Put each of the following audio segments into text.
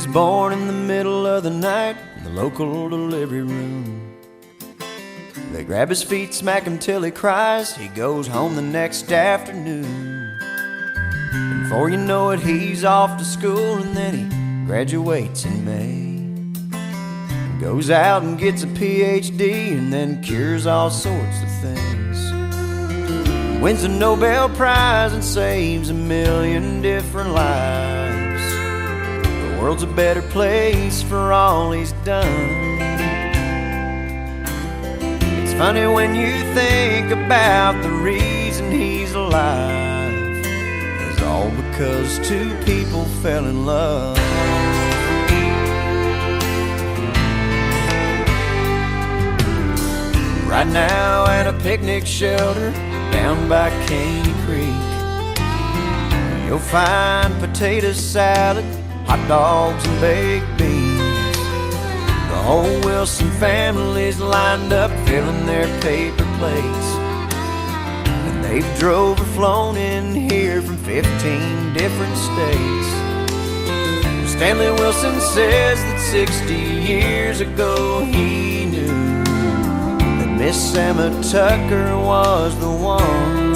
baby's born in the middle of the night in the local delivery room. They grab his feet, smack him till he cries. He goes home the next afternoon. And before you know it, he's off to school, and then he graduates in May. Goes out and gets a PhD, and then cures all sorts of things. Wins a Nobel Prize and saves 1 million different lives. The world's a better place for all he's done. It's funny when you think about the reason he's alive. It's all because two people fell in love. Right now at a picnic shelter down by Caney Creek, you'll find potato salad, hot dogs and baked beans. The whole Wilson family's lined up filling their paper plates, and they've drove or flown in here from 15 different states. Stanley Wilson says that 60 years ago he knew that Miss Emma Tucker was the one.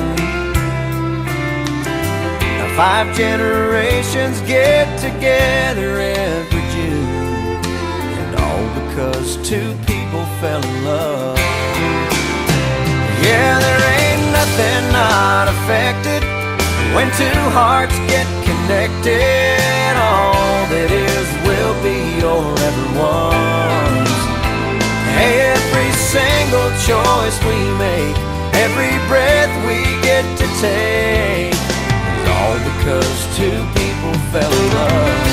Now 5 generations get together every June, and all because two people fell in love. Yeah, there ain't nothing not affected when two hearts get connected. All that is will be or ever was. Every single choice we make, every breath we get to take, is all because two people fell in love.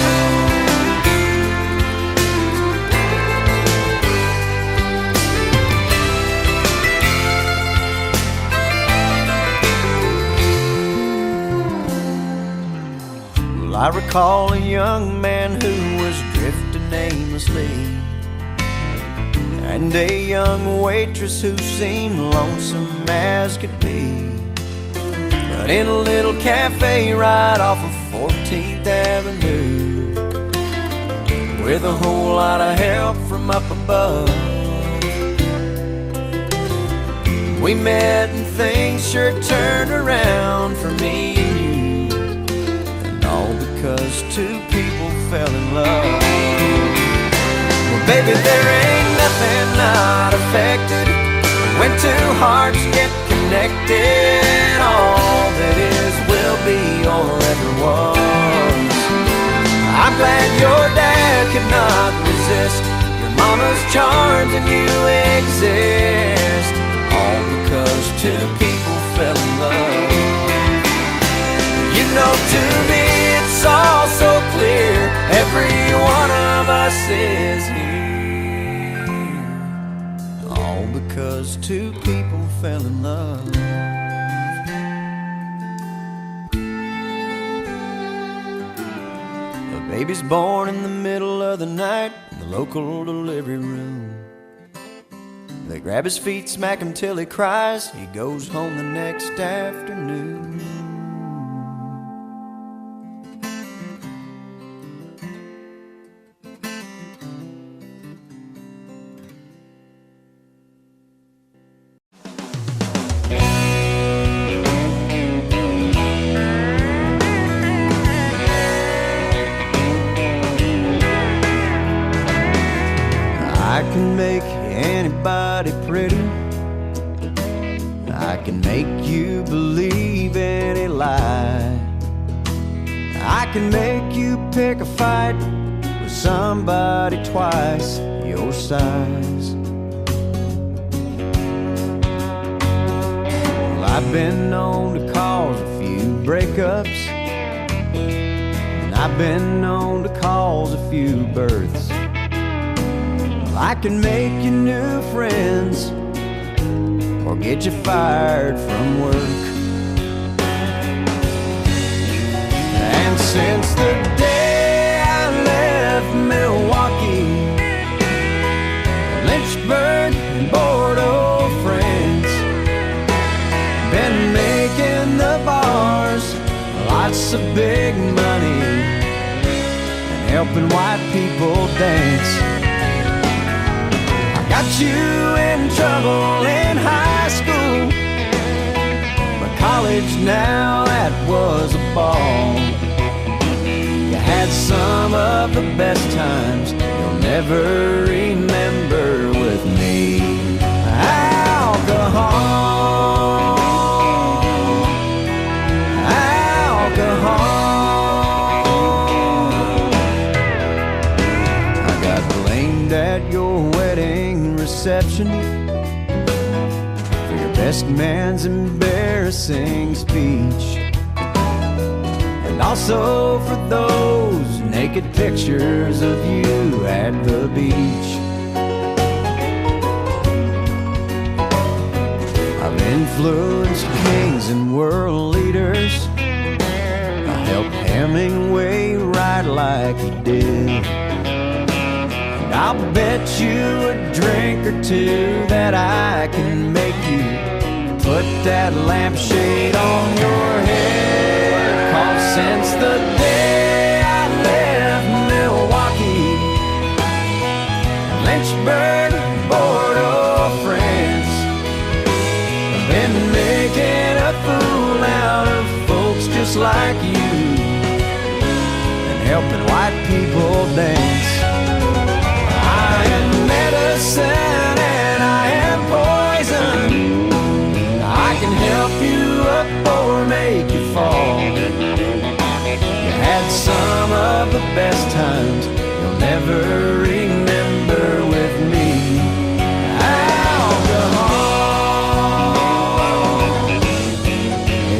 I recall a young man who was drifting aimlessly, and a young waitress who seemed lonesome as could be. But in a little cafe right off of 14th Avenue, with a whole lot of help from up above, we met and things sure turned around for me and you. All because two people fell in love. Well, baby, there ain't nothing not affected when two hearts get connected. All that is will be or ever was. I'm glad your dad could not resist your mama's charms and you exist. All because two people fell in love. You know, to me it's all so clear, every one of us is here, all because two people fell in love. A baby's born in the middle of the night in the local delivery room. They grab his feet, smack him till he cries. He goes home the next afternoon. I can make anybody pretty. I can make you believe any lie. I can make you pick a fight with somebody twice your size. Well, I've been known to cause a few breakups, and I've been known to cause a few births. I can make you new friends or get you fired from work. And since the day I left Milwaukee, Lynchburg and Bordeaux, France, been making the bars lots of big money, and helping white people dance. I got you in trouble in high school, but college now, that was a ball. You had some of the best times you'll never remember with me. Alcohol, I got blamed at your wedding reception for your best man's embarrassing speech, and also for those naked pictures of you at the beach. I've influenced kings and world leaders. I helped Hemingway write like he did. And I'll bet you a drink or two that I can make you put that lampshade on your head. 'Cause since the day I left Milwaukee, Lynchburg, Bordeaux, France, I've been making a fool out of folks just like you and helping white people dance. I am medicine and I am poison. I can help you up or make you fall. You had some of the best times you'll never remember with me. Alcohol,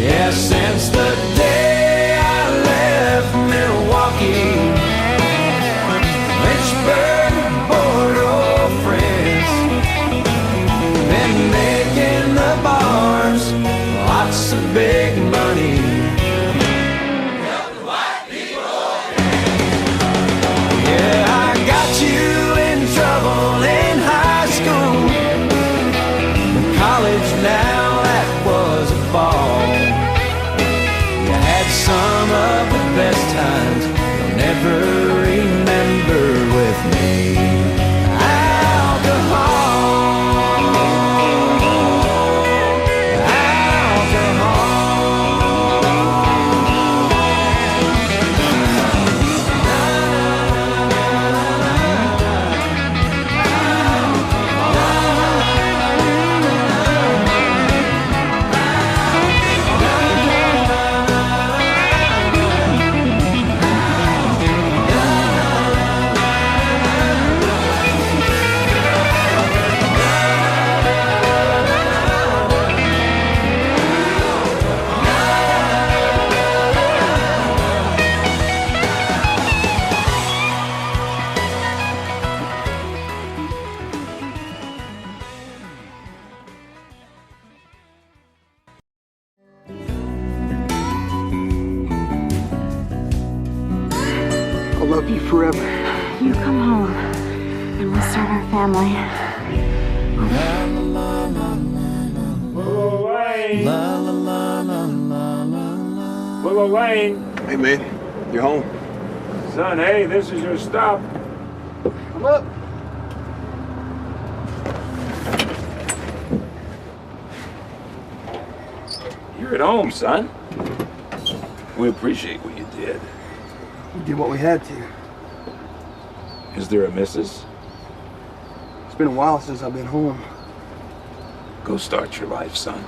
yeah, since the day I left Milwaukee, Lynchburg, Bordeaux, France, been making the bars lots of big money. Yeah, I got you in trouble in high school, in college now, that was a ball. You had some of the best times you'll never remember with me. I'll love you forever. You come home and we'll start our family. Whoa, Wayne! Whoa, Wayne! Hey, man. You're home. Son, hey, this is your stop. Come up. You're at home, son. We appreciate what you did. We did what we had to. Is there a missus? It's been a while since I've been home. Go start your life, son.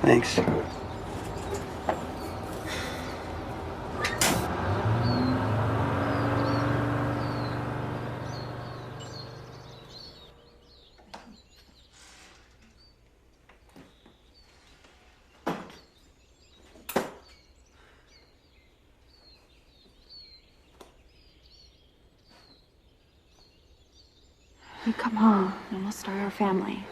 Thanks. You come home and we'll start our family.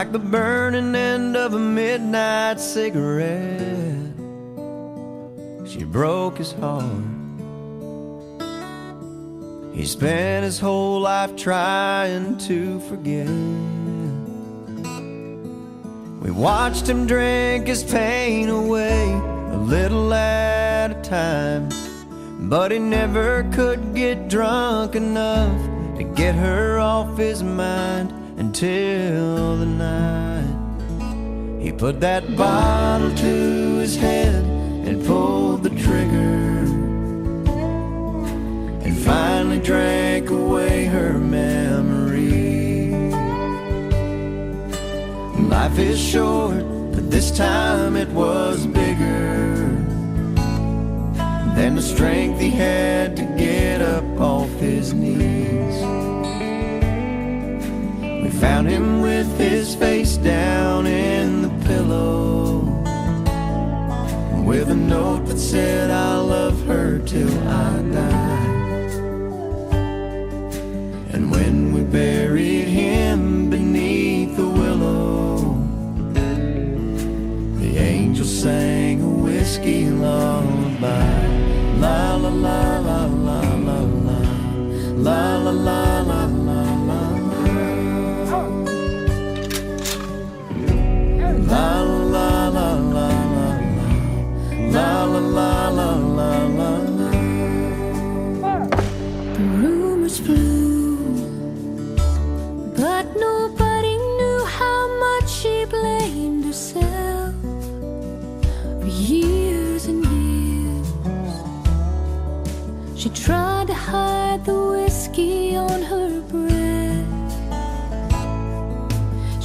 like the burning end of a midnight cigarette. She broke his heart. He spent his whole life trying to forget. We watched him drink his pain away, a little at a time, but he never could get drunk enough to get her off his mind until the night he put that bottle to his head and pulled the trigger, and finally drank away her memory. Life is short, but this time it was bigger than the strength he had to get up off his knees. We found him with his face down in the pillow, with a note that said, "I'll love her till I die." And when we buried him beneath the willow, the angel sang a whiskey lullaby. La la la la la la la, la la la la la la, la la la la la, la la la la la la. The rumors flew, but nobody knew how much she blamed herself for years and years. She tried to hide the whiskey on her breath.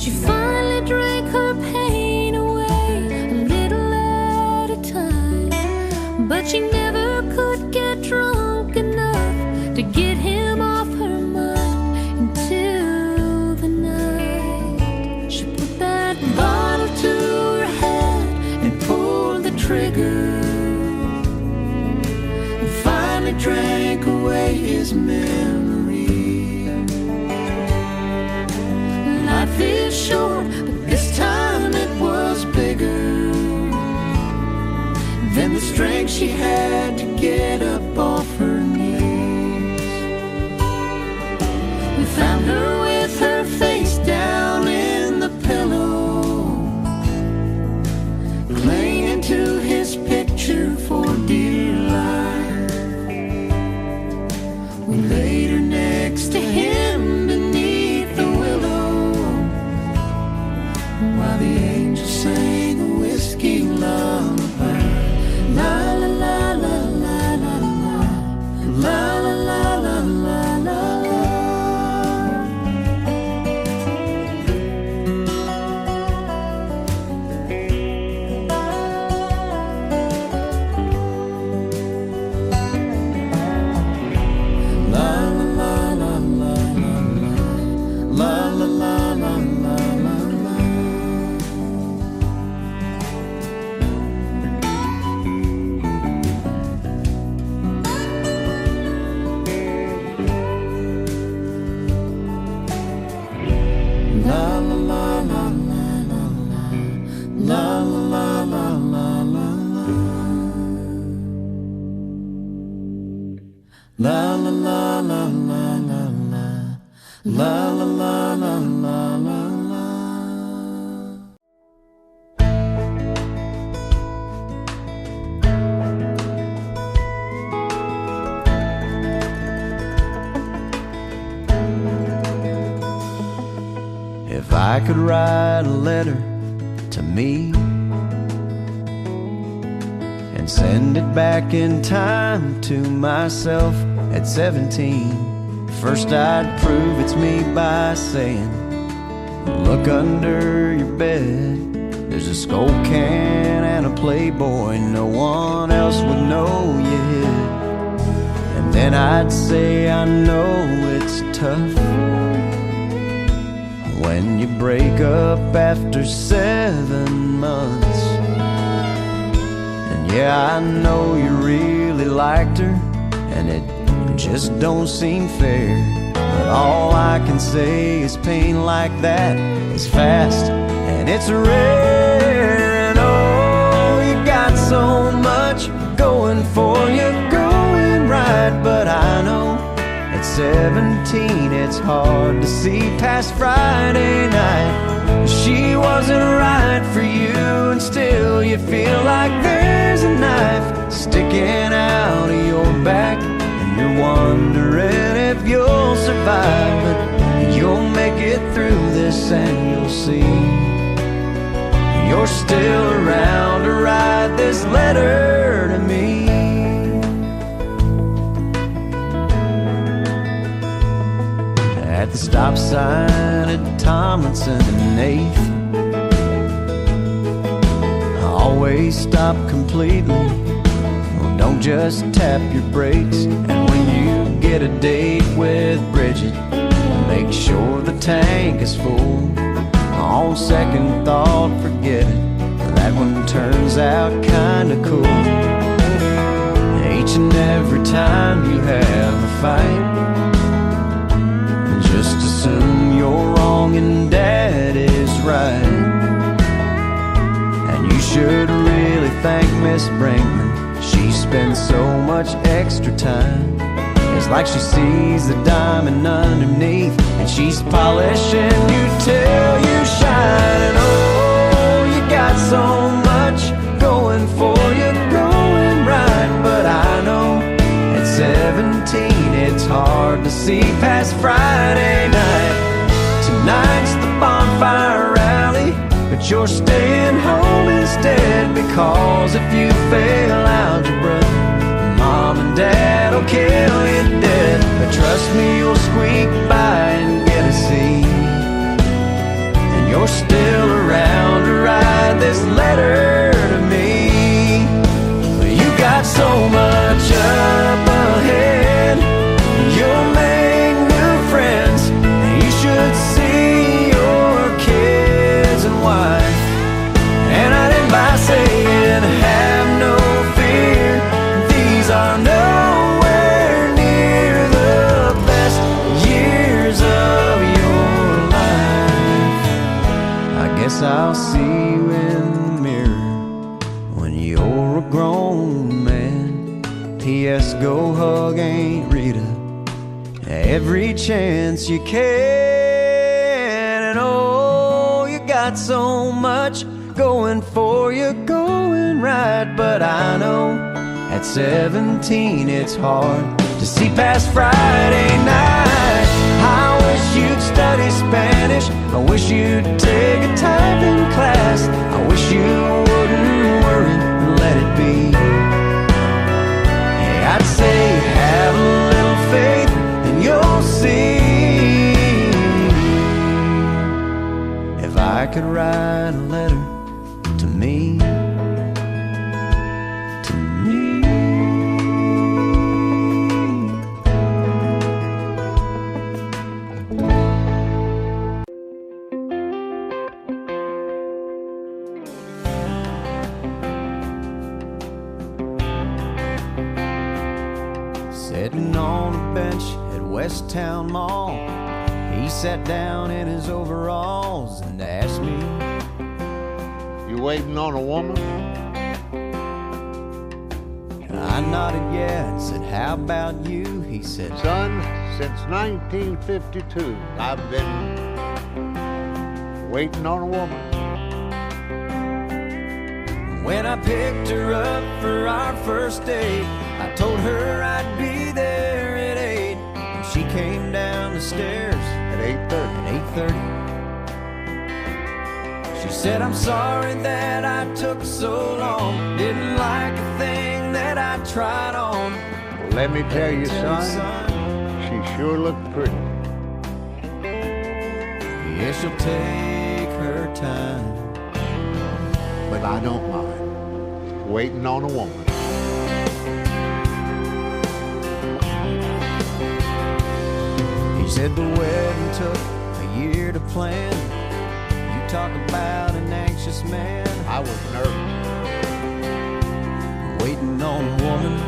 She finally drank her pain away, a little at a time, but she never could get drunk enough to get him off her mind until the night she put that bottle to her head and pulled the trigger, and finally drank away his memory. Life is short, but this time it was bigger than the strength she had to get up off her knees. We found her with her face down in the pillow, clinging to his picture for dear life. We laid her next to him beneath the willow, while the angel sang a whiskey lullaby. La la la la la la la, la la la la la la la. La la la la la la, la la la la la la la. La la la la la la la, la la la la la la, la la la la la la la, la la la la la la la. If I could write a letter to me and send it back in time to myself at 17, first I'd prove it's me by saying, look under your bed, there's a Skull can and a Playboy no one else would know you hid. And then I'd say, I know it's tough when you break up after 7 months. And yeah, I know you really liked her, and it just don't seem fair. All I can say is pain like that is fast and it's rare. And oh, you got so much going for you, going right. But I know at 17 it's hard to see past Friday night. She wasn't right for you, and still you feel like there's a knife sticking out of your back. You're wondering if you'll survive, but you'll make it through this and you'll see you're still around to write this letter to me. At the stop sign at Tomlinson and 8th, I always stop completely. Don't just tap your brakes. And when you get a date with Bridget, make sure the tank is full. On second thought, forget it. That one turns out kinda cool. Each and every time you have a fight, just assume you're wrong and Dad is right. And you should really thank Miss Brinkman. She spends so much extra time. It's like she sees the diamond underneath, and she's polishing you till you shine. And oh, you got so much going for you, going right. But I know at 17 it's hard to see past Friday night. Tonight's the bonfire rally, but you're staying home instead, because if you fail algebra, Mom and Dad will kill you dead. But trust me, you'll squeak by and get a C, and you're still around to write this letter to me. You got so much up ahead, you'll make new friends, and you should see your kids and wife. And I didn't by saying have no fear, these are nowhere near the best years of your life. I guess I'll see you in the mirror when you're a grown man. P.S. Go hug Aunt Rita every chance you can. And oh, you got so much going for you, going right. But I know at 17 it's hard to see past Friday night. I wish you'd study Spanish, I wish you'd take a typing class, I wish you wouldn't worry and let it be. Hey, I'd say have a little faith and you'll see. If I could write a letter to me, to me. Sitting on a bench at West Town Mall, he sat down in his overalls and asked me, "You waiting on a woman?" I nodded yeah and said, "How about you?" He said, "Son, since 1952, I've been waiting on a woman." When I picked her up for our first date, I told her I'd be there at 8, and she came down the stairs At 8:30. at 8:30. She said, "I'm sorry that I took so long, didn't like a thing that I tried on." Well, let me tell you, son, she sure looked pretty. Yeah, she'll take her time, But I don't mind waiting on a woman. He said the wedding took a year to plan. You talk about an anxious man. I was nervous. Waiting on a woman.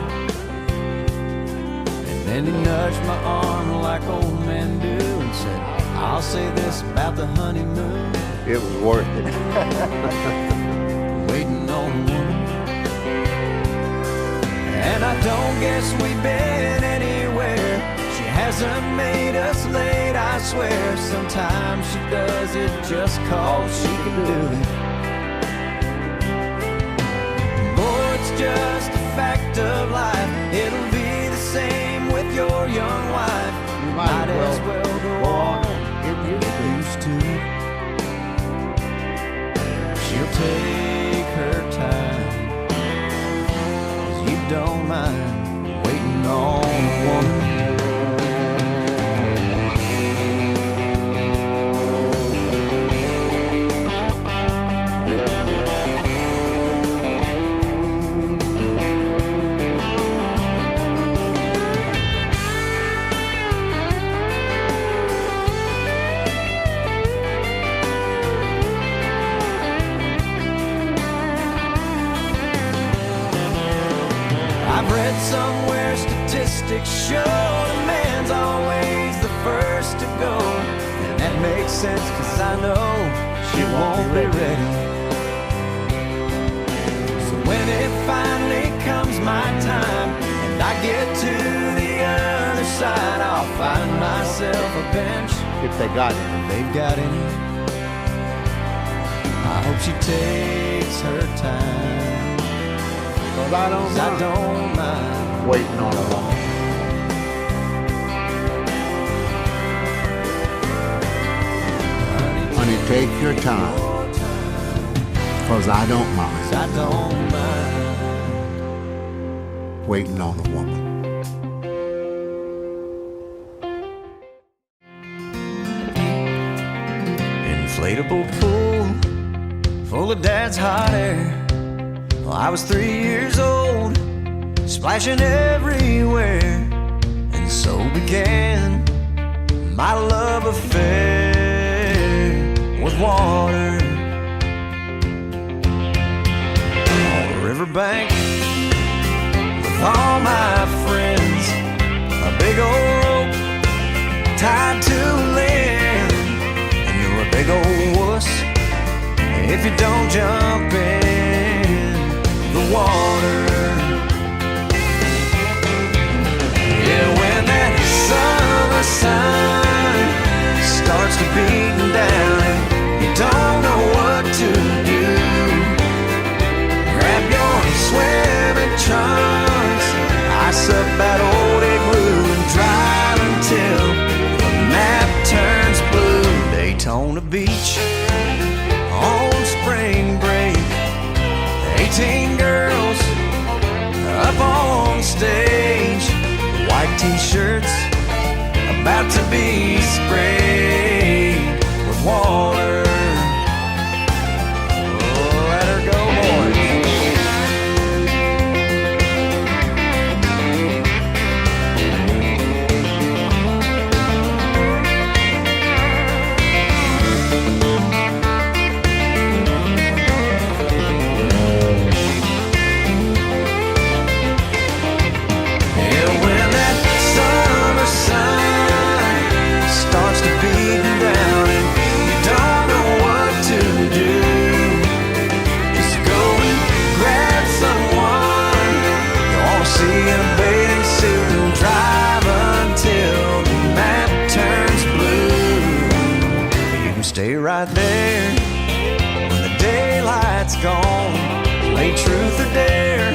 And Then he nudged my arm like old men do and said, I'll say this about the honeymoon. It was worth it. Waiting on a woman. And I don't guess we've been anywhere. She hasn't made us late, I swear. Sometimes she does it just 'cause she can do it. Oh, it's just a fact of life. It'll be the same with your young wife. You might as well go on. Get used to it. Used to it. She'll take her time, 'cause you don't mind waiting on a woman. I've read somewhere statistics show the man's always the first to go. And that makes sense 'cause I know she won't be ready. So when it finally comes my time and I get to the other side, I'll find myself a bench If they got it. if they've got any. I hope she takes her time, But I don't 'cause I mind don't mind waiting on a woman. Honey, take your time, 'cause I don't mind I don't mind. waiting on a woman. Inflatable pool full of dad's hot air. Well, I was 3 years old, splashing everywhere, and so began my love affair with water. On the riverbank with all my friends, a big old rope tied to a limb, and you're a big old wuss if you don't jump in the water. Yeah, when that summer sun starts to beating down and you don't know what to do, grab your swimming trunks, ice up that old igloo, and drive until the map turns blue. Daytona Beach on spring break, 18 girls up on stage, white t-shirts about to be sprayed with water. Oh, let her go, boys. Yeah, when that summer sun starts to beat down and you don't know what to do, just go and grab someone you want to see in a bathing suit and drive until the map turns blue. You can stay right there when the daylight's gone, play truth or dare,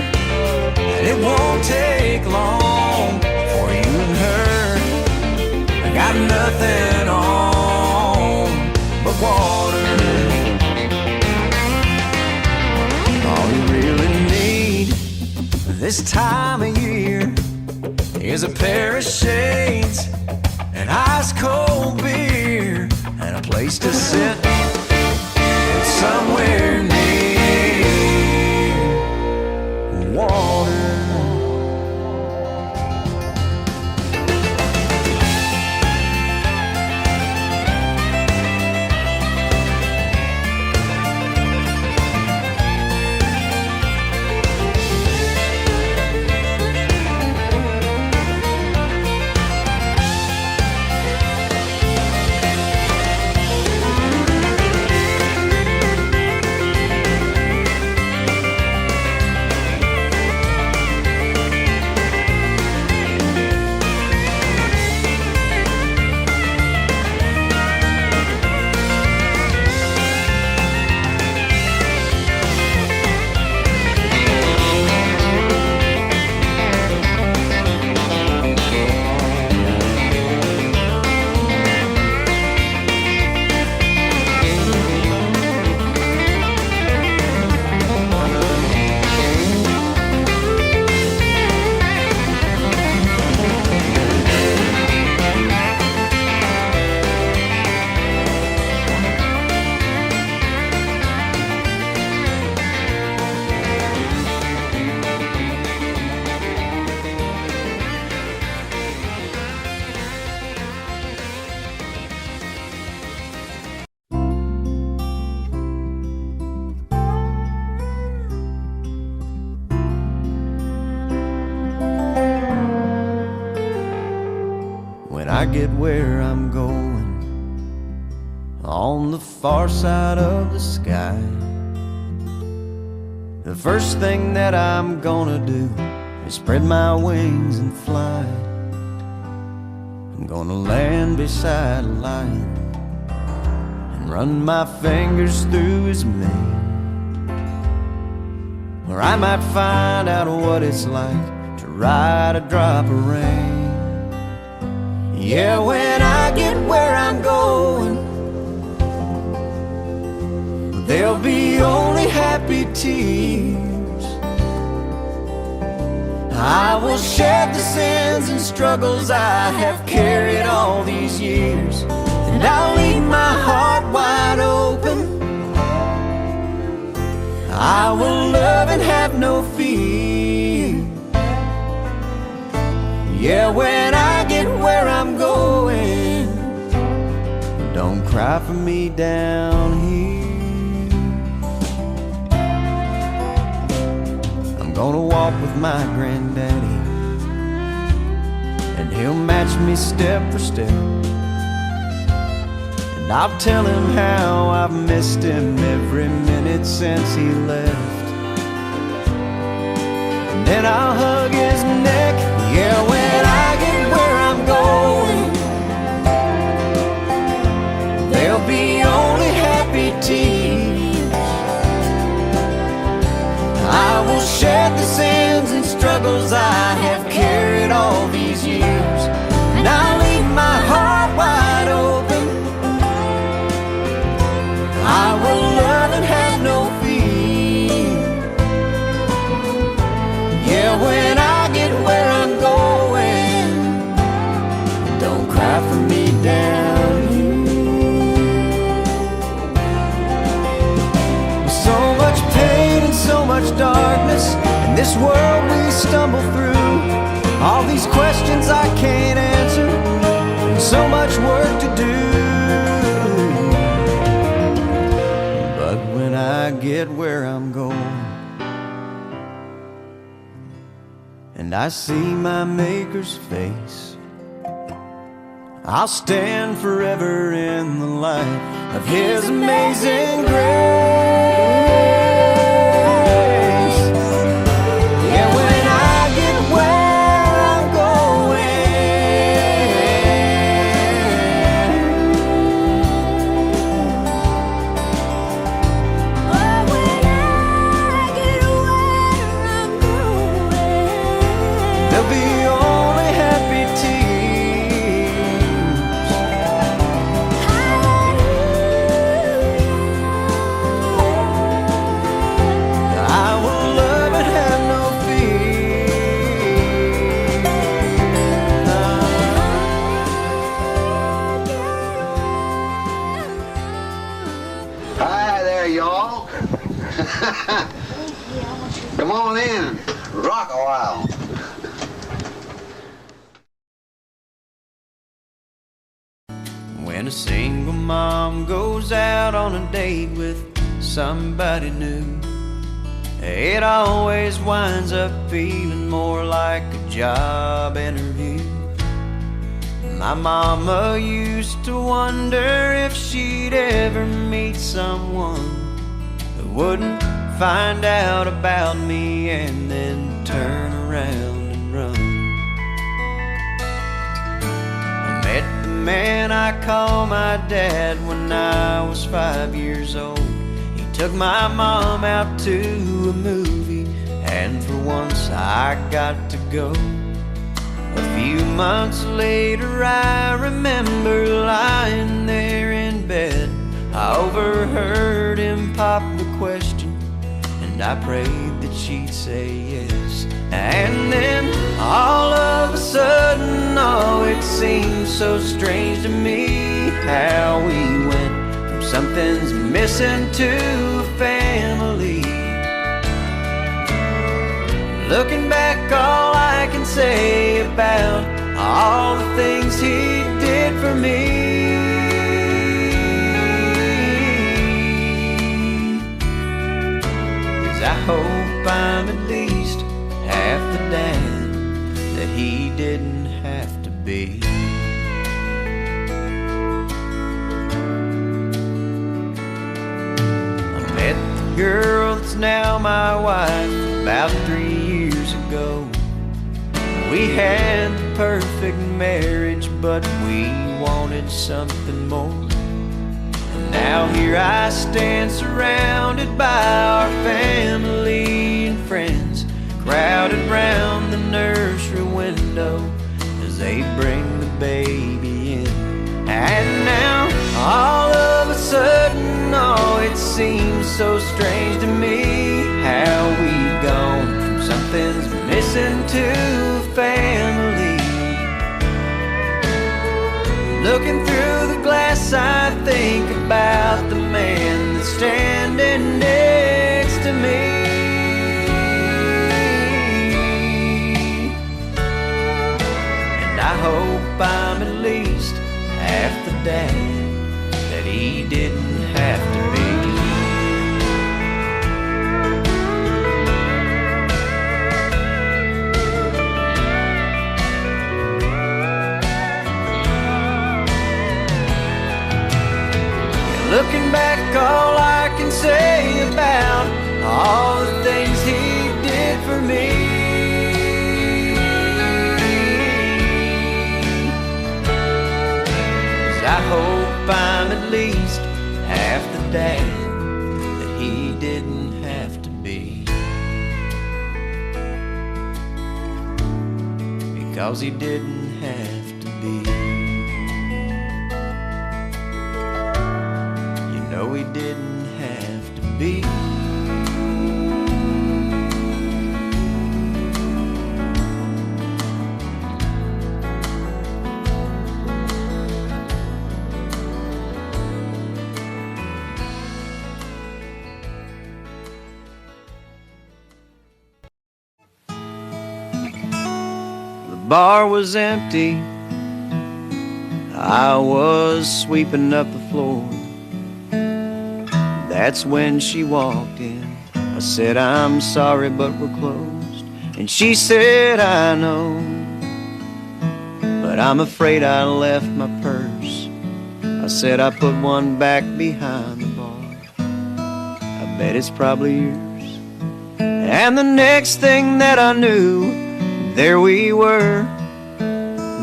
and it won't take long for you and her. I got nothing on but water. All you really need this time of year is a pair of shades, an ice cold beer, and a place to sit somewhere near water. I get where I'm going, on the far side of the sky, the first thing that I'm gonna do is spread my wings and fly. I'm gonna land beside a lion and run my fingers through his mane, where I might find out what it's like to ride a drop of rain. Yeah, when I get where I'm going, there'll be only happy tears. I will shed the sins and struggles I have carried all these years, and I'll leave my heart wide open. I will love and have no fear. Yeah, when I get where I'm going, don't cry for me down here. I'm gonna walk with my granddaddy, and he'll match me step for step, and I'll tell him how I've missed him every minute since he left. And then I'll hug his neck. Yeah, when I get where I'm going, there'll be only happy tears. I will shed the sins and struggles I have carried all these years, and I'll leave my heart wide open. I will love and have no fear. Yeah, when I get where I'm going, don't cry for me down here. So much pain and so much darkness in this world we stumble through. All these questions I can't answer, and so much work to do. But when I get where I'm going, and I see my Maker's face, I'll stand forever in the light of His amazing grace. Yeah, when I get where I'm going, Oh, when I get where I'm going, there'll be only happy tears. I will love and have no fear. Hi there, y'all. Come on in. Rock a while. When a single mom goes out on a date with somebody new, it always winds up feeling more like a job interview. My mama used to wonder if she'd ever meet someone who wouldn't find out about me and then turn around and run. I met the man I call my dad when I was 5 years old. He took my mom out to a movie, and for once I got to go. A few months later I remember lying there in bed. I overheard him pop the question, and I prayed that she'd say yes. And then all of a sudden, oh, it seemed so strange to me how we went from something's missing to a family. Looking back, all I can say about all the things he did for me is I hope I'm at least half the dad that he didn't have to be. girl that's now my wife, about 3 years ago. We had the perfect marriage, but we wanted something more. And now here I stand surrounded by our family and friends, crowded round the nursery window as they bring the baby in. And now all of a sudden, oh, it seems so strange to me how we've gone from something's missing to family. Looking through the glass, I think about the man that's standing next to me. And I hope I'm at least half the dad that he didn't have to be. Looking back, all I can say about all the things he did for me is I hope I'm at least half the dad that he didn't have to be, because he didn't have to be. No, he didn't have to be. The bar was empty. I was sweeping up the floor. That's when she walked in. I said, I'm sorry, but we're closed. And she said, I know, but I'm afraid I left my purse. I said, I put one back behind the bar. I bet it's probably yours. And the next thing that I knew, there we were,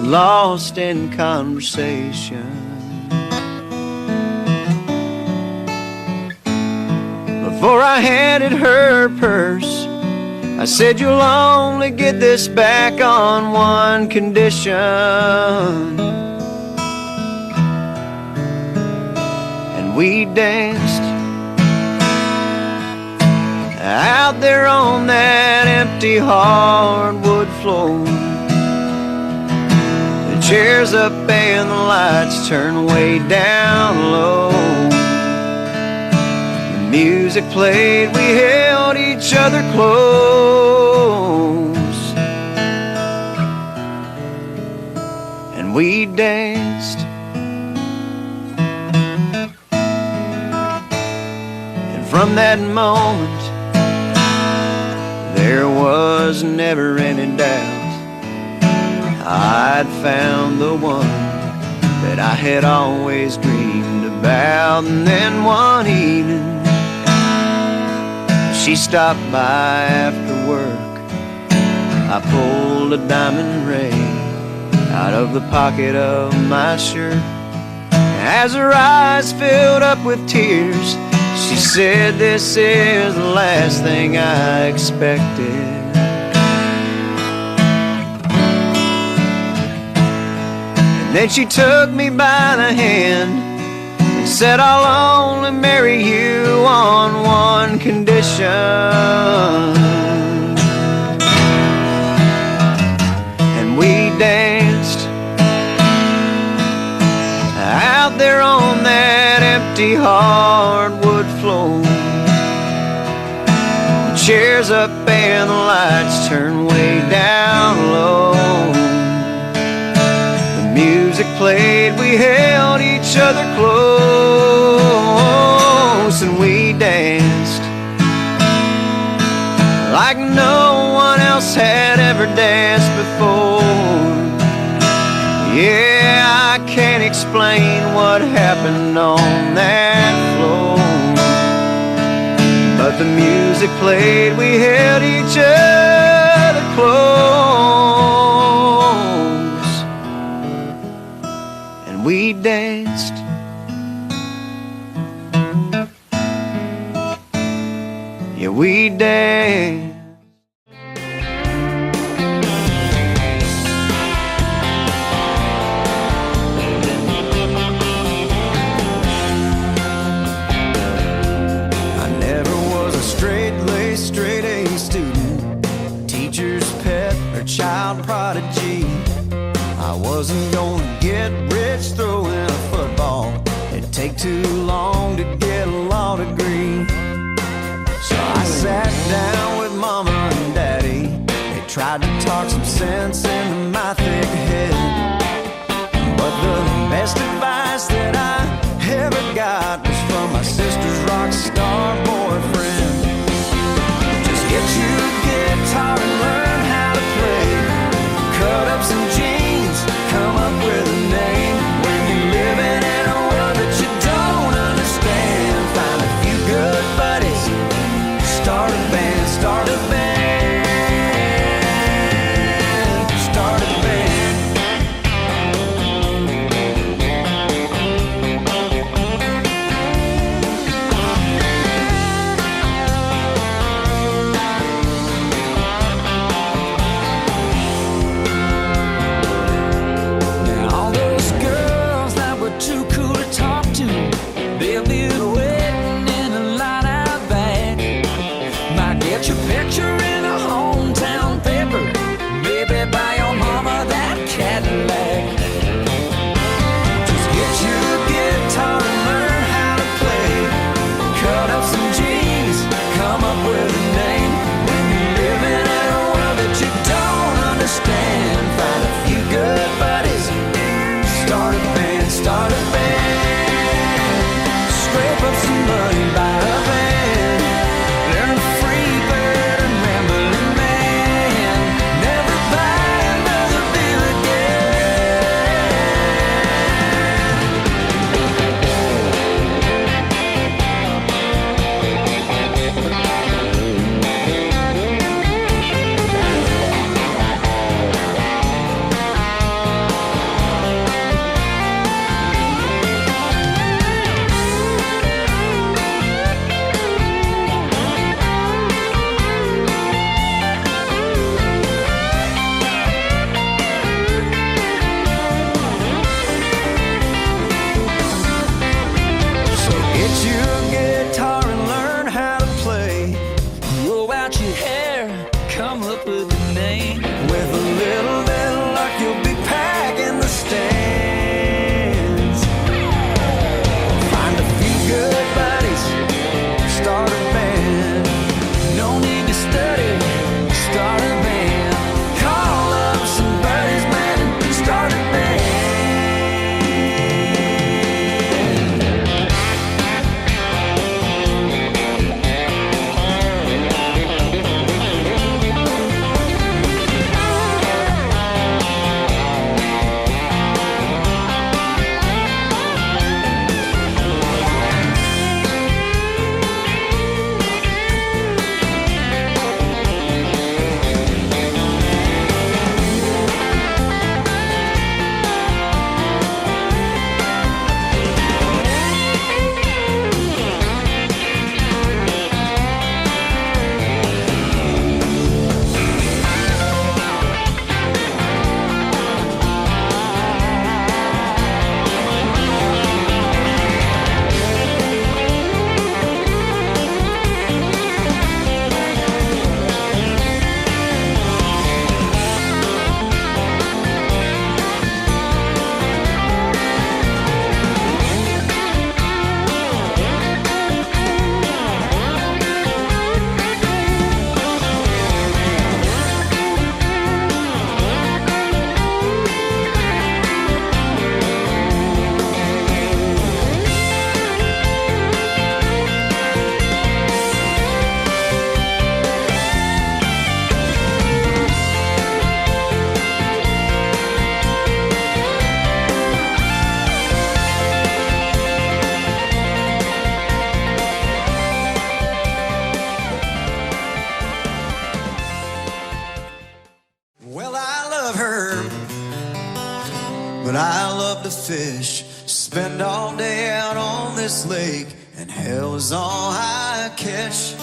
lost in conversation. Before I handed her purse, I said, you'll only get this back on one condition. And we danced out there on that empty hardwood floor. The chairs up and the lights turned way down low. Music played, we held each other close, and we danced. And from that moment, there was never any doubt I'd found the one that I had always dreamed about. And then one evening, she stopped by after work. I pulled a diamond ring out of the pocket of my shirt. As her eyes filled up with tears, she said, this is the last thing I expected. And then she took me by the hand, said, I'll only marry you on one condition. And we danced out there on that empty hardwood floor. The chairs up and the lights turned way down low. Music played, we held each other close, and we danced like no one else had ever danced before. Yeah, I can't explain what happened on that floor, but But the music played, we held each other close, and we danced. Yeah, we danced. Straight A student, teacher's pet or child prodigy. I wasn't gonna get rich throwing a football. It'd take too long to get a law degree. So I sat down with mama and daddy. They tried to talk some sense into my thick head, but the best advice that I ever got was from my sister's rock star boyfriend. Get your guitar and learn how to play. Cut up some jeans, come up with a name. When you're living in a world that you don't understand, find a few good buddies, start a band, start a band, start a band. Start a band, scrape up some money, buy a van, learn a free bird and rambling man, never buy another beer But I love to fish, spend all day out on this lake, and hell is all I catch.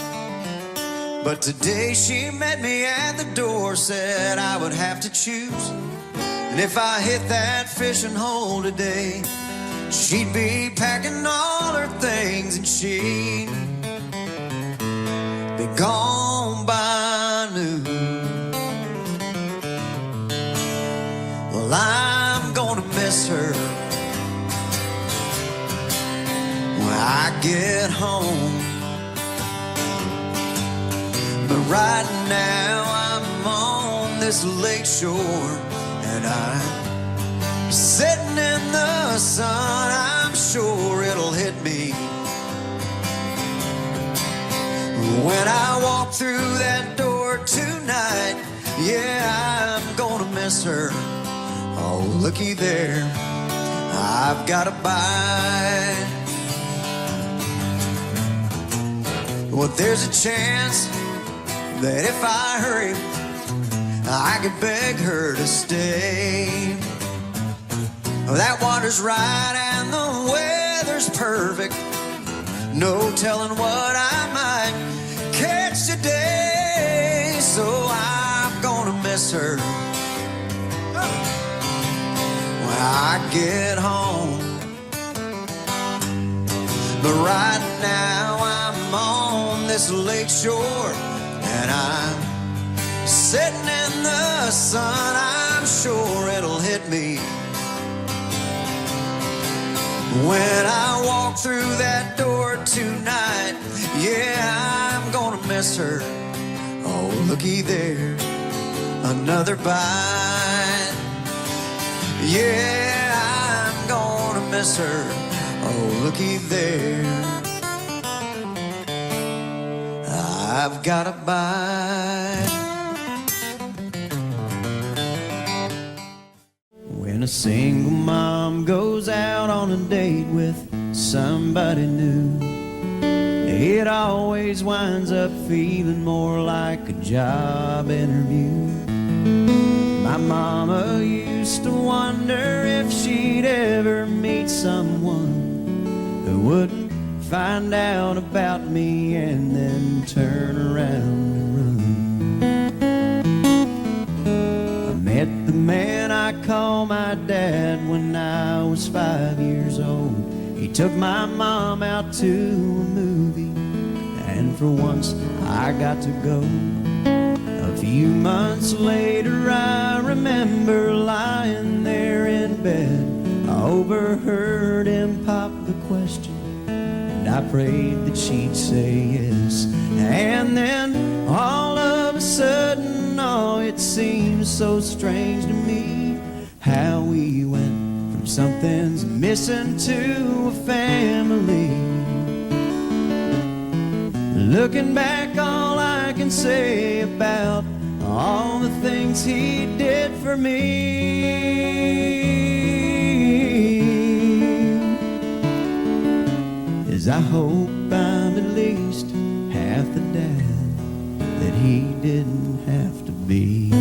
But today she met me at the door, said I would have to choose. And if I hit that fishing hole today, she'd be packing all her things and she'd be gone by noon. Well, I'm gonna miss her when I get home. But right now I'm on this lake shore, and I'm sitting in the sun. I'm sure it'll hit me when I walk through that door tonight. Yeah, I'm gonna miss her. Oh, looky there, I've got a bite. Well, there's a chance that if I hurry, I could beg her to stay. That water's right and the weather's perfect. No telling what I might catch today. So I'm gonna miss her when I get home. But right now I'm on this lake shore, and I'm sitting in the sun. I'm sure it'll hit me when I walk through that door tonight. Yeah, I'm gonna miss her. Oh, looky there, another bite. Yeah, I'm gonna miss her. Oh, looky there, I've got a bite. When a single mom goes out on a date with somebody new, it always winds up feeling more like a job interview. My mama used to wonder if she'd ever meet someone who wouldn't find out about me and then turn around and run. I met the man I call my dad when I was 5 years old. He took my mom out to a movie, and for once I got to go. A few months later I remember lying there in bed. I overheard him pop the question, and I prayed that she'd say yes. And then all of a sudden, oh, it seems so strange to me how we went from something's missing to a family. Looking back, all I can say about all the things he did for me is I hope I'm at least half the dad that he didn't have to be.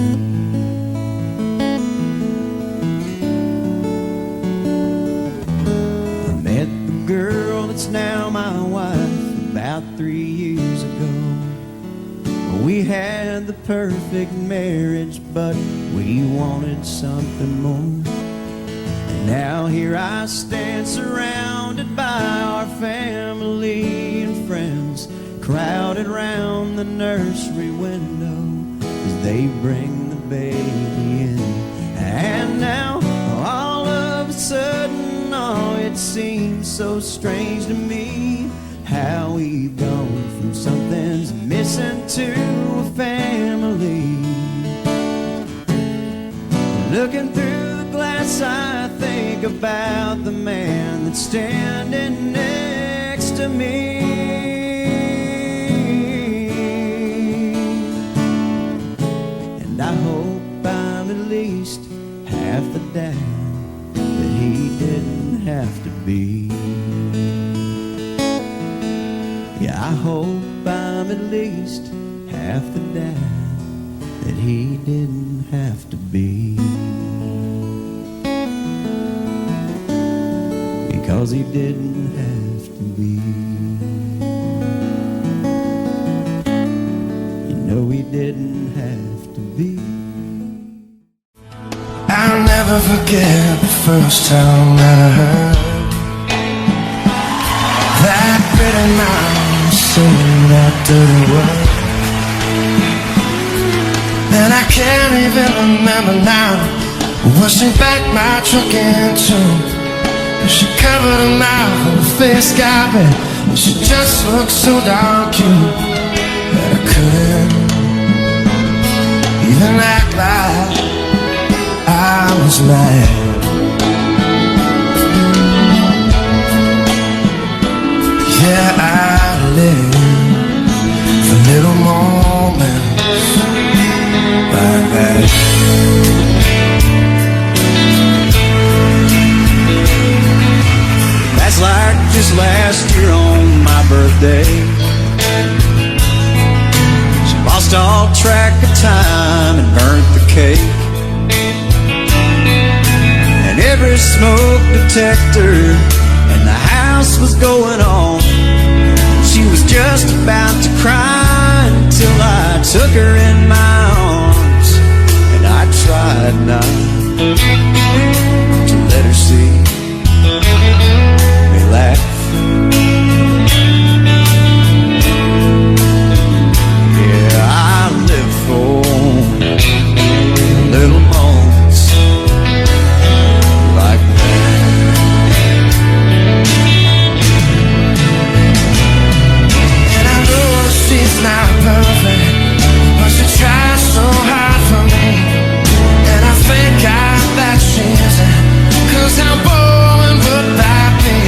I met the girl that's now my wife about 3 years ago. We had the perfect marriage, but we wanted something more. And now here I stand surrounded by our family and friends, crowded round the nursery window as they bring the baby in. And now all of a sudden, oh, it seems so strange to me how we've gone from something's missing to a family. Looking through the glass, I think about the man that's standing next to me. And I hope I'm at least half the dad that he didn't have to be. Yeah, I hope I'm at least half the dad that he didn't have to be. 'cause he didn't have to be. You know he didn't have to be. I'll never forget the first time that I heard that pretty mouth singing that dirty word. And I can't even remember now what she backed my truck into. She covered her mouth and her face got red, and she just looked so darn cute that I couldn't even act like I was mad. Yeah, I live for little moments like that. That's like just last year on my birthday. She lost all track of time and burnt the cake. And every smoke detector in the house was going on. She was just about to cry until I took her in my arms. And I tried not to let her see me laugh. Yeah, I live for little moments like that. And I know she's not perfect, but she tries so hard for me. And I think I bet she isn't, 'cause how boring would that be?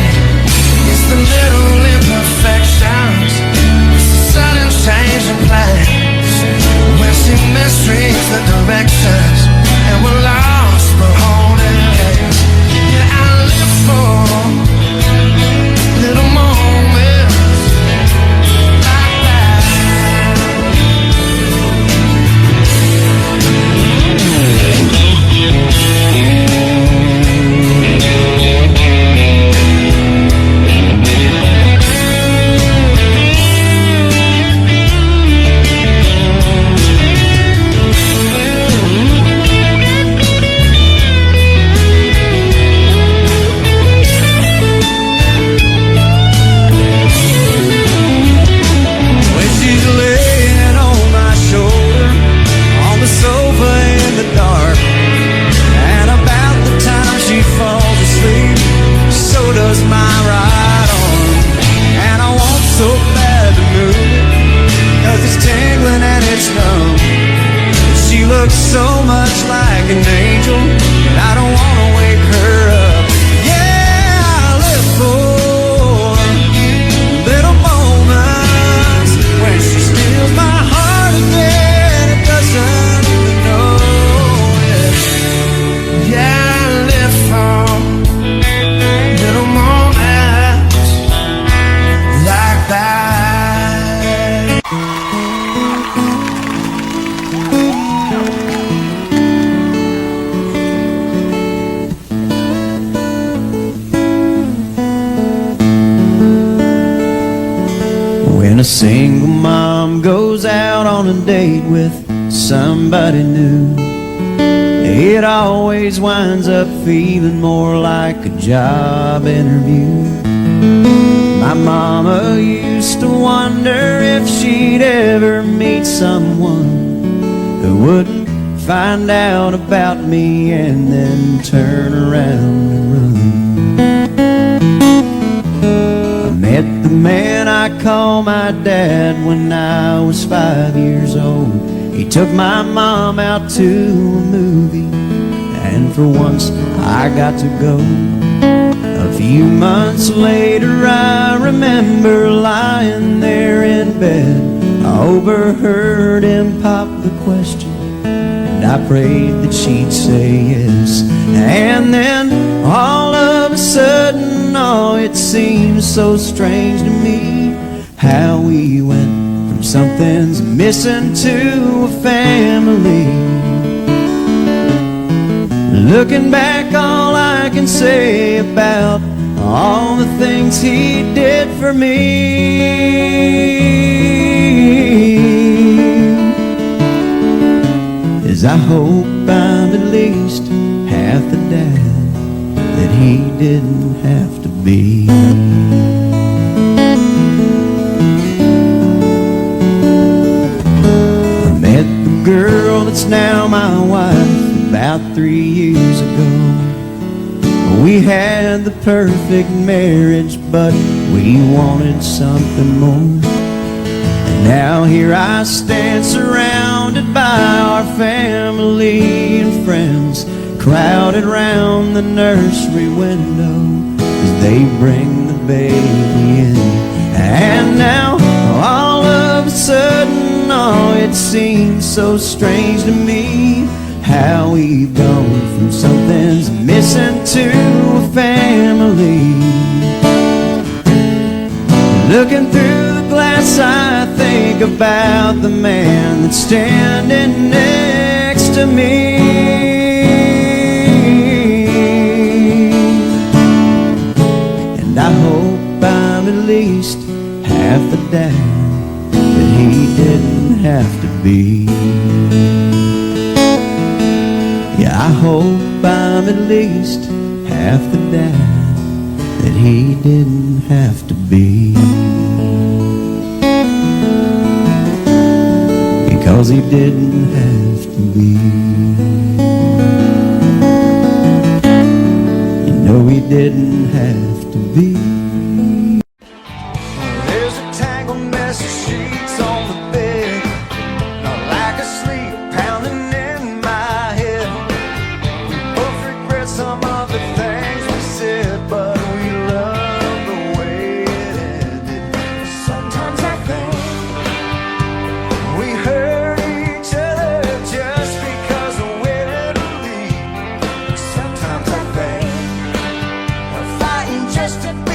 It's the little imperfections, it's the sudden change in plans, when she misreads the directions, and we're lost but holding hands. Yeah, I live for little moments like that. When she's laying on my shoulder on the sofa in the dark, and about the time she falls asleep, so does my right arm. And I want so bad to move it, 'cause it's tingling and it's numb. She looks so much like an angel, and I don't want to wake her up. Yeah, I live for little moments when she steals my heart again. It doesn't even know it. Yeah, I live for little moments like that. When a single mom goes out on a date with somebody new, it always winds up feeling more like a job interview. My mama used to wonder if she'd ever meet someone who wouldn't find out about me and then turn around and run. I met the man I call my dad when I was 5 years old. He took my mom out to a movie, and for once I got to go. A few months later I remember lying there in bed. I overheard him pop the question, and I prayed that she'd say yes. And then all of a sudden, oh, it seems so strange to me how we went from something's missing to a family. Looking back, all I can say about all the things he did for me. Is I hope I'm at least half the dad that he didn't have to be. I met the girl that's now my wife about 3 years ago. We had the perfect marriage, but we wanted something more. And now here I stand surrounded by our family and friends, crowded round the nursery window as they bring the baby in. And now all of a sudden, oh, it seems so strange to me how we've gone from something's missing to a family. Looking through the glass, I think about the man that's standing next to me. And I hope I'm at least half the dad that he didn't have to be. Yeah, I hope I'm at least half the dad that he didn't have to be. Because he didn't have to be. You know he didn't have to be. There's a tangled mess of sheets on the bed, not like a sleep pounding in my head. We both regret some of the things we said, but we love the way it ended. Sometimes I think we hurt each other just because we're to leave. Sometimes I think we're fighting just to be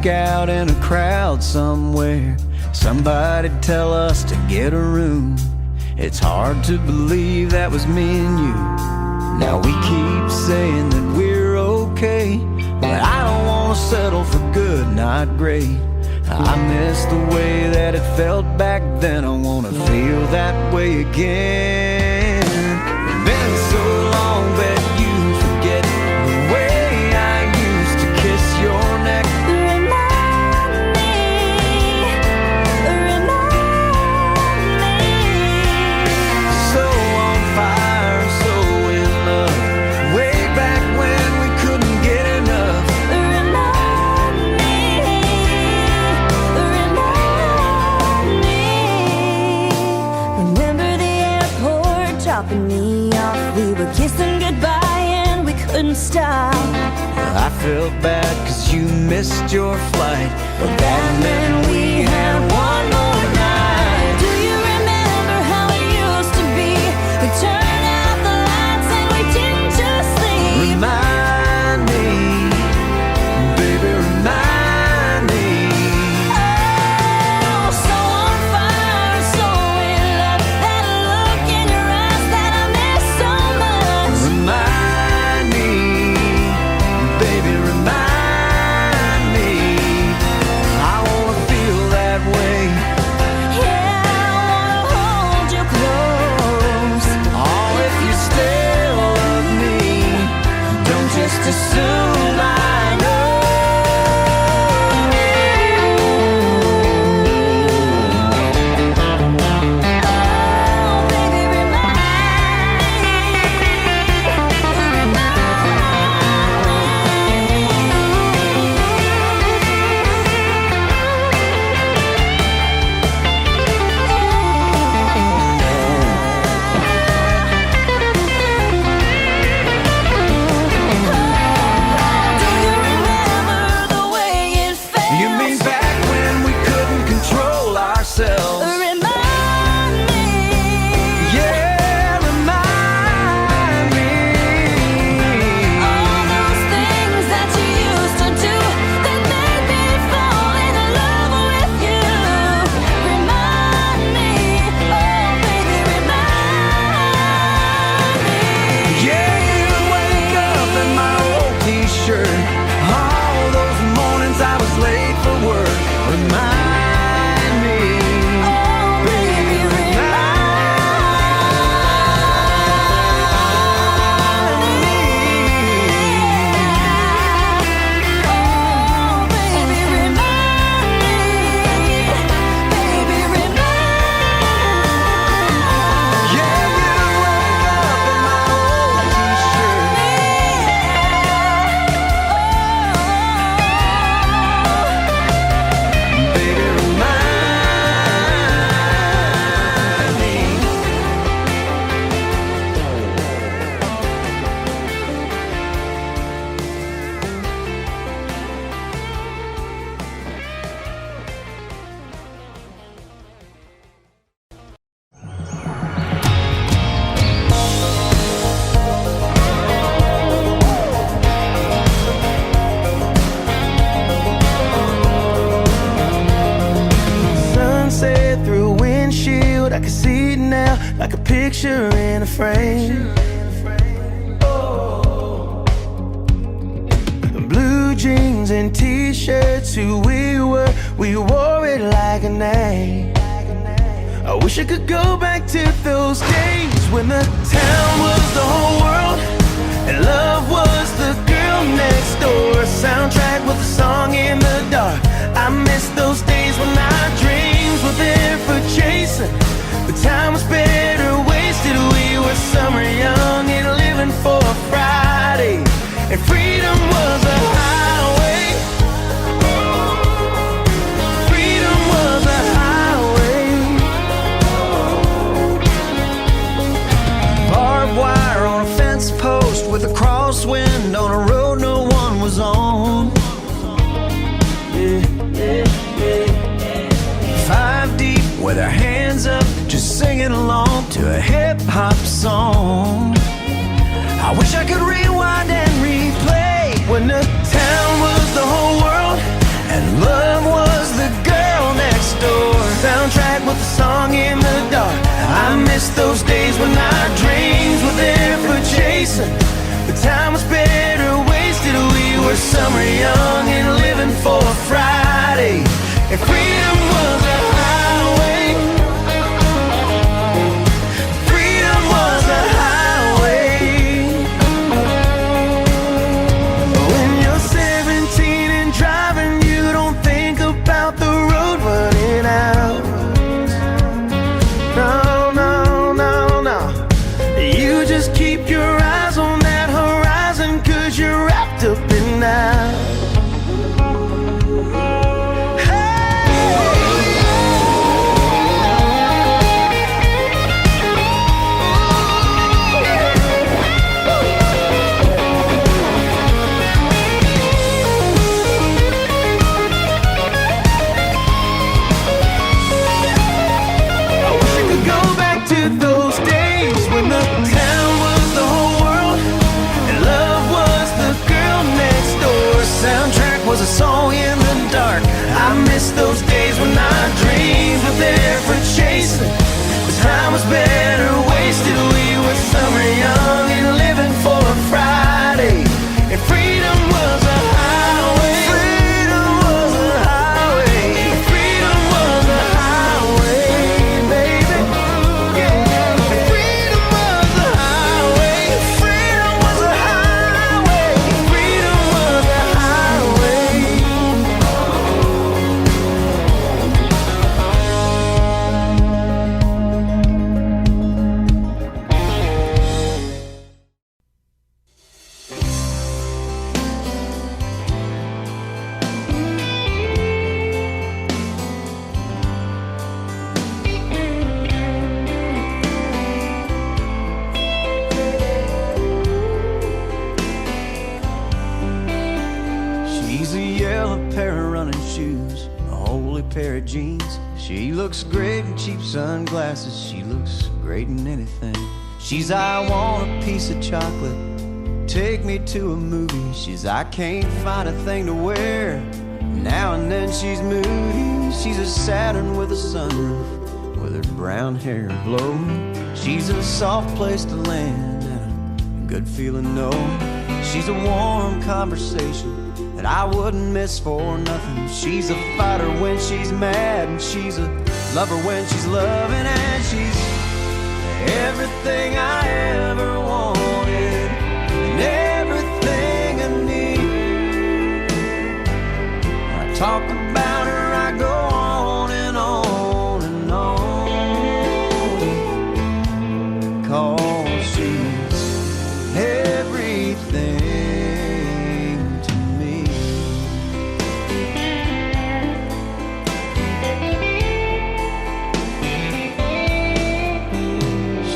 work out in a crowd somewhere. Somebody'd tell us to get a room. It's hard to believe that was me and you. Now we keep saying that we're okay, but I don't want to settle for good, not great. I miss the way that it felt back then. I want to feel that way again. It's been so long that you forget the way I used to kiss your neck. Remind me. So on fire, so in love, way back when we couldn't get enough. Remind me. Remember the airport dropping me off? We were kissing goodbye and we couldn't stop. I felt bad 'cause you missed your flight, but that meant we had one more night. Do you remember how it used to be? We turned out the lights and we didn't just sleep. Remind me, baby, remind me. Oh, so on fire, so in love. That look in your eyes that I miss so much. Remind me, baby, remind me. I wanna feel that way. Yeah, I wanna hold you close. Oh, if you still love me, don't just assume I know. Oh, baby, remind me. Do you remember the way it felt? You mean back when we couldn't control ourselves? Remind me. Yeah, remind me. All those things that you used to do that made me fall in love with you. Remind me, oh baby, remind me. Yeah, you wake up in my old t-shirt. All those mornings I was late for work. Remind me, Oh baby, Oh baby, remind me. Baby, remind yeah, you wake up in my old t-shirt. Baby, remind me. Sunset through a windshield, I can see it now like a picture in a frame. Blue jeans and t-shirts, who we wore it like a name. I wish I could go back to those days when the town was the whole world and love was the girl next door. A soundtrack with a song in the dark. I miss those days when our dreams were there for chasing. The time was better wasted. We were summer young and living for a Friday, and freedom was a highway. Freedom was a highway. Barbed wire on a fence post with a crosswind on a road no one was on. Five deep with our hands up, just singing along to a hip-hop song. I wish I could rewind and replay When the town was the whole world and those days when our dreams were there for chasing. The time was better wasted. We were summer young and living for a Friday. And freedom was a highway. Freedom was a highway. When you're 17 and driving, you don't think about the road running out. No, no, no, no. You just keep your eyes on that horizon, 'cause you're wrapped up in now. Those days when the town was the whole world and love was the girl next door. Soundtrack was a song in the dark. I miss those days when our dreams were there for chasing. The time was better wasted. We were summer young and living for a Friday. And freedom was a highway. Freedom was a highway. Freedom was a highway, baby. Freedom was a highway. Freedom was a highway. Freedom was a highway. She's a yellow pair of running shoes, a holy pair of jeans. She looks great in cheap sunglasses. She looks great in anything. She's I want a piece of chocolate, take me to a movie. She's I can't find a thing to wear, now and then she's moody. She's a Saturn with a sunroof, with her brown hair blowing. She's a soft place to land and a good feeling no. She's a warm conversation that I wouldn't miss for nothing. She's a fighter when she's mad, and she's a lover when she's loving, and she's everything I ever wanted and everything I need. I talk about her, I go on and on and on, 'cause she's everything to me.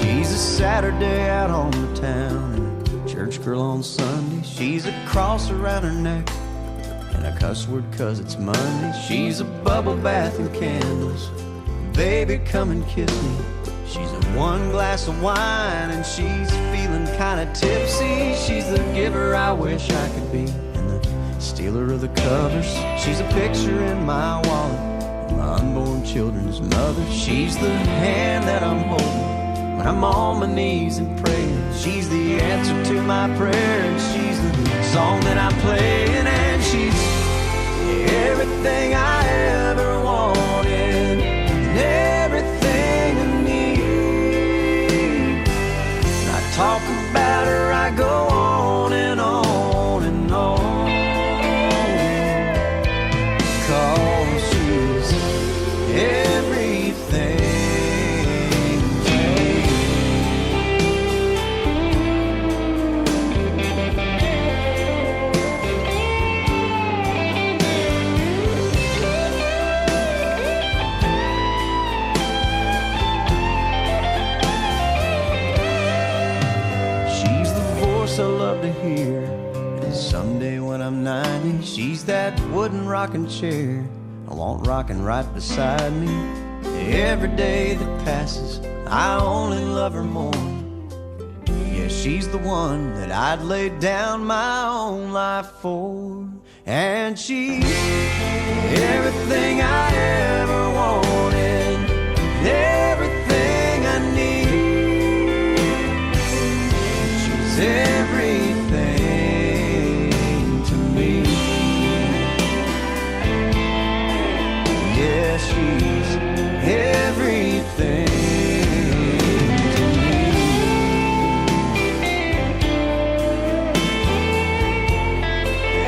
She's a Saturday out on the town and a church girl on Sunday. She's a cross around her neck and a cuss word 'cause it's Monday. She's a bubble bath and candles, baby come and kiss me. She's a one glass of wine and she's feeling kinda tipsy. She's the giver I wish I could be and the stealer of the covers. She's a picture in my wallet, my unborn children's mother. She's the hand that I'm holding when I'm on my knees and praying. She's the answer to my prayer, and she's the song that I'm playing, and she's everything I ever wanted and everything I need. When I talk about her, I go on and on and on, 'cause she's everything to me. She's the voice I love to hear, and someday when I'm 90, she's that wooden rocking chair I want rocking right beside me. Every day that passes, I only love her more. Yeah, she's the one that I'd lay down my own life for, and she's everything I ever wanted, everything I need. she's everything to me.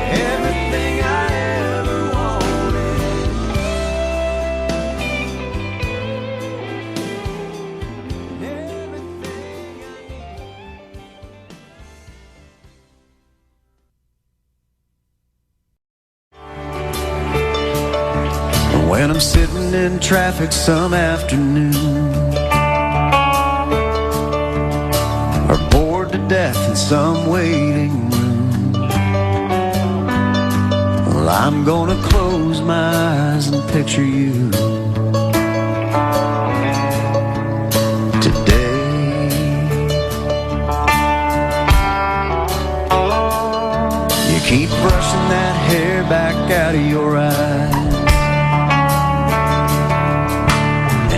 Everything I ever wanted. Everything I need. When I'm sitting in traffic some afternoon, or bored to death in some waiting room, well, I'm gonna close my eyes and picture you today. You keep brushing that hair back out of your eyes,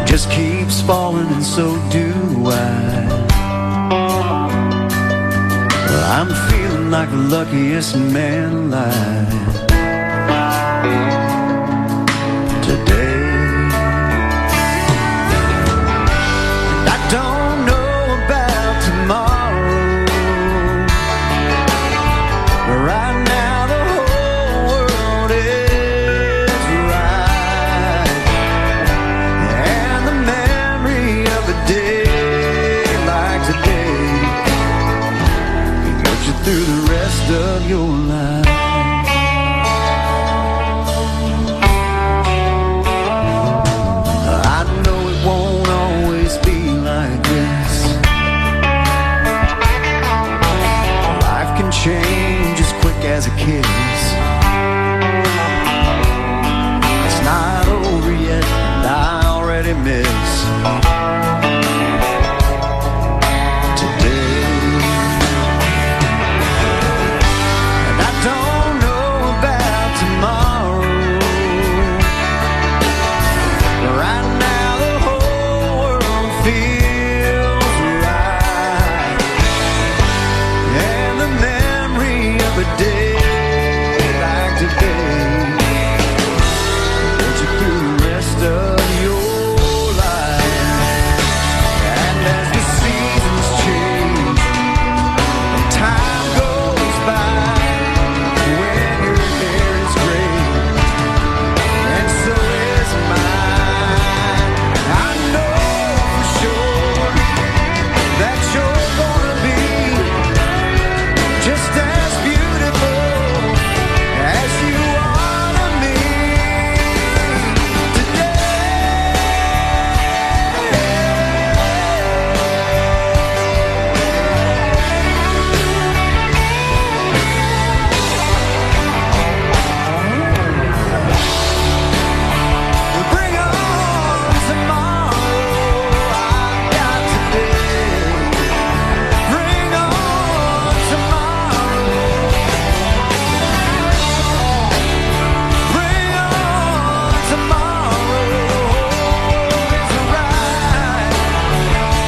just keeps falling, and so do I. Well, I'm feeling like the luckiest man alive today. I don't know about tomorrow, but right now the whole world is right. And the memory of a day like today can get you through the rest of your life. I know it won't always be like this. Life can change as quick as a kiss. It's not over yet, and I already miss today. And I don't know about tomorrow, but right now the whole world feels right. And the memory of a day like today get you through the rest of your life. And as the seasons change and time goes by, when your hair is gray and so is mine, I know for sure that you're gonna be just as beautiful as you are to me Bring on tomorrow, I've got today. Bring on tomorrow. Bring on tomorrow. It's alright.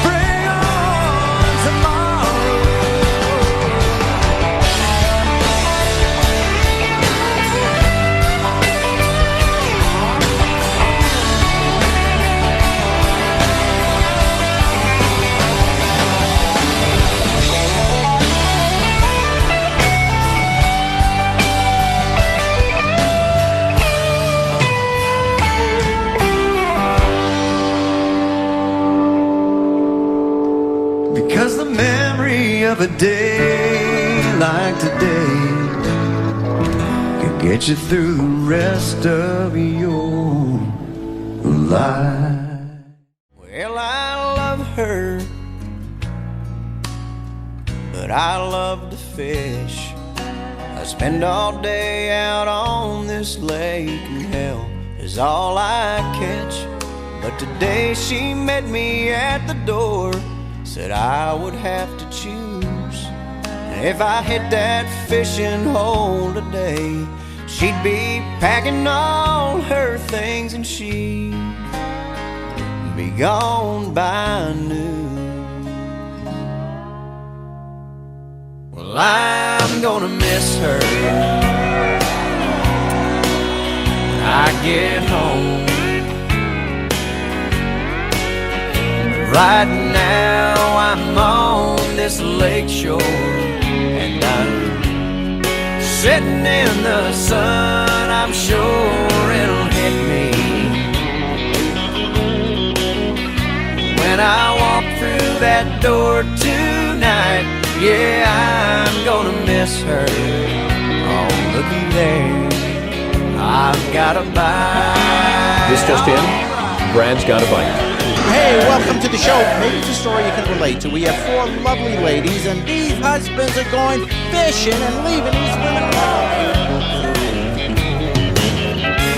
Bring on tomorrow. Because the memory of a day like today can get you through the rest of your life. Well, I love her, but I love to fish. I spend all day out on this lake, and hell is all I catch. But today she met me at the door, said I would have to choose. And if I hit that fishing hole today, she'd be packing all her things and she'd be gone by noon. Well, I'm gonna miss her when I get home. Right now I'm on this lake shore, and I'm sitting in the sun. I'm sure it'll hit me when I walk through that door tonight. Yeah, I'm gonna miss her. Oh, looky there, I've got a bite. This just in, Brad's got a bite. Hey, welcome to the show. Maybe it's a story you can relate to. We have 4 lovely ladies, and these husbands are going fishing and leaving these women alone.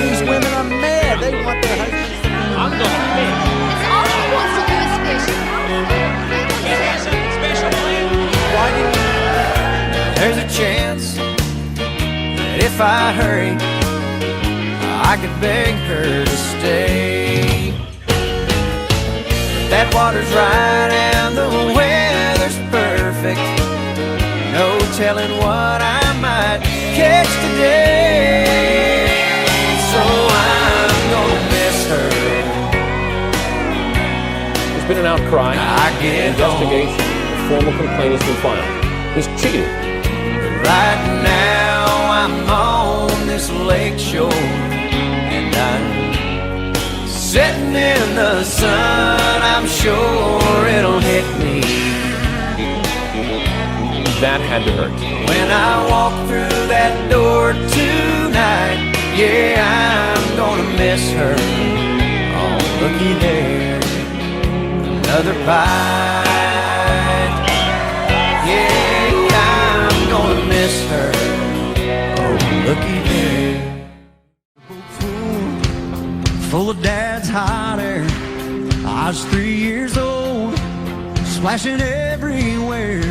These women are mad. They want their husbands to be. I'm going to fish. All she wants to do is fish. You got something special planned? Why didn't you? There's a chance that if I hurry, I could beg her to stay. That water's right and the weather's perfect. No telling what I might catch today. So I'm gonna miss her. There's been an outcry. Investigation. A formal complaint has been filed. He's cheated. Right now I'm on this lake shore, and I'm sitting in the sun. I'm sure it'll hit me That had to hurt. when I walk through that door tonight. Yeah, I'm gonna miss her. Oh, looky there, another bite. Yeah, I'm gonna miss her. Oh, looky there. Full of dad's hot air. I was 3 years old, splashing everywhere.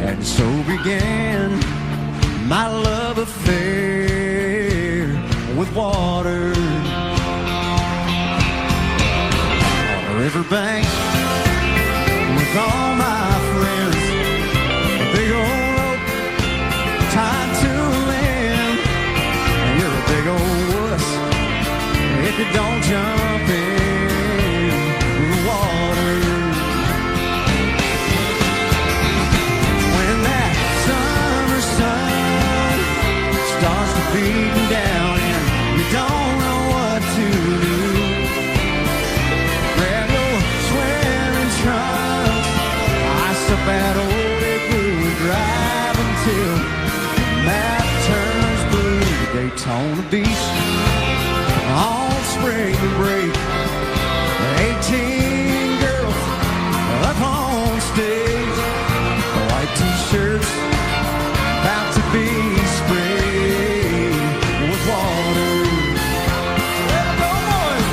And so began my love affair with water. On the riverbank with all my friends, a big old rope tied to a limb. And you're a big old wuss if you don't jump in the water. When that summer sun starts to beat down and you don't know what to do, grab your swimming trunks, ice up that old igloo, drive until the map turns blue. Daytona Beach on spring break, 18 girls up on stage, white t-shirts about to be sprayed with water. Well, go boys!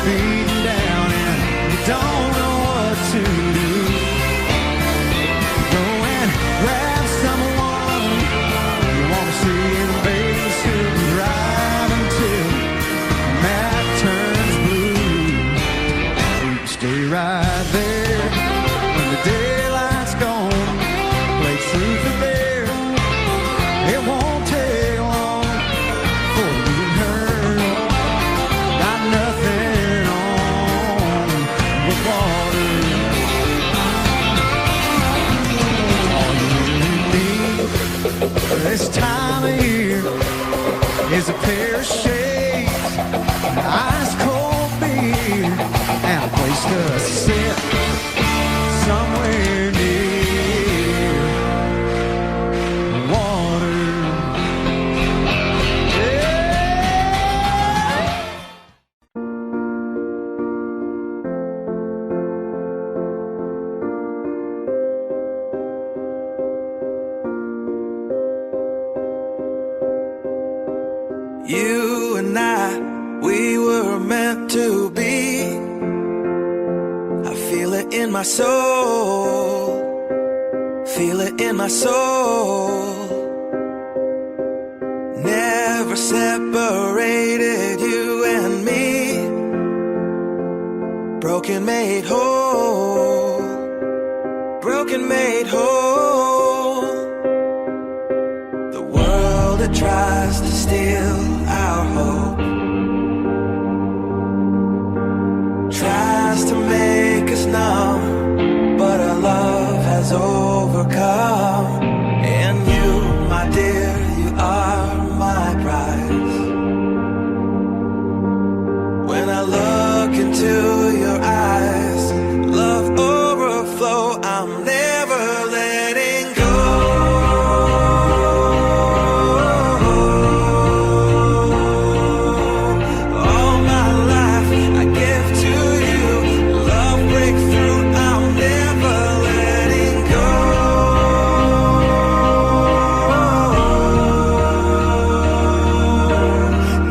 Beating down and you don't know what to do. Go and grab someone you want to see in a bathing suit and drive until the map turns blue. You can stay right there when the daylight's gone. Play truth or dare. It won't take long for you and her. Got nothing water. All you need this time of year is a pair of shades, an ice cold beer, and a place to sit somewhere near water. You and I, we were meant to be. I feel it in my soul. Feel it in my soul. separated, you and me. Broken made whole, broken made whole. The world that tries to steal our hope tries to make us numb, but our love has overcome. And you, my dear, you are my prize. When I look into your eyes, love overflow, I'm never letting go. All my life I give to you, love breakthrough, I'm never letting go.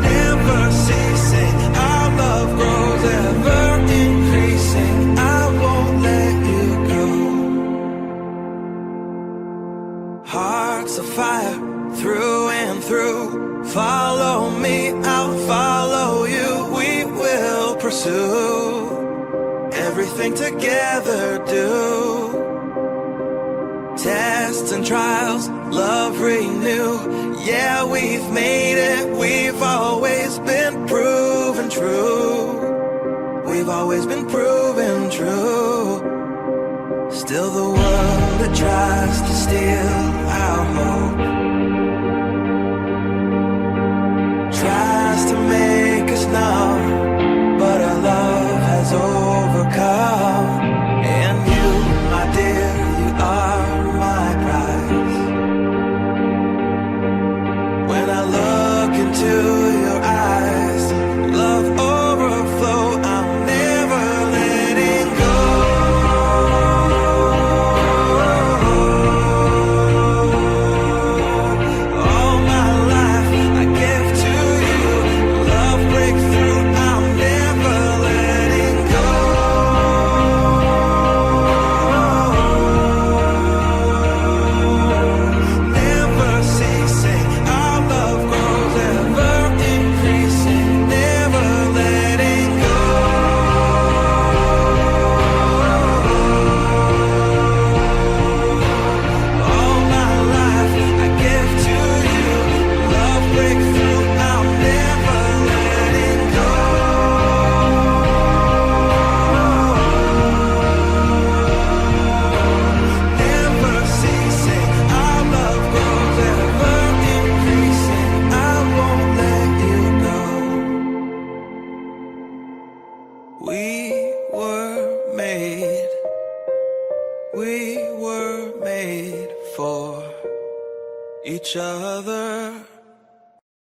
Never ceasing, our love grows, ever increasing, I won't let you go. Hearts of fire, through and through, follow me, I'll follow you, we will pursue everything together, do tests and trials, love renew. Yeah, we've made it, we've always been proven true. We've always been proven true. Still the world that tries to steal our hope tries to make us numb, but our love has overcome. And you, my dear, you are my prize. When I look into your eyes, love overflow, I'm never letting go. All my life I give to you, love breakthrough, I'm never letting go. Never ceasing, our love grows, ever increasing, never letting go. All my life I give to you, love breakthrough, I'm never letting go. Never ceasing, our love grows, ever increasing, I won't let you go. We were made for each other.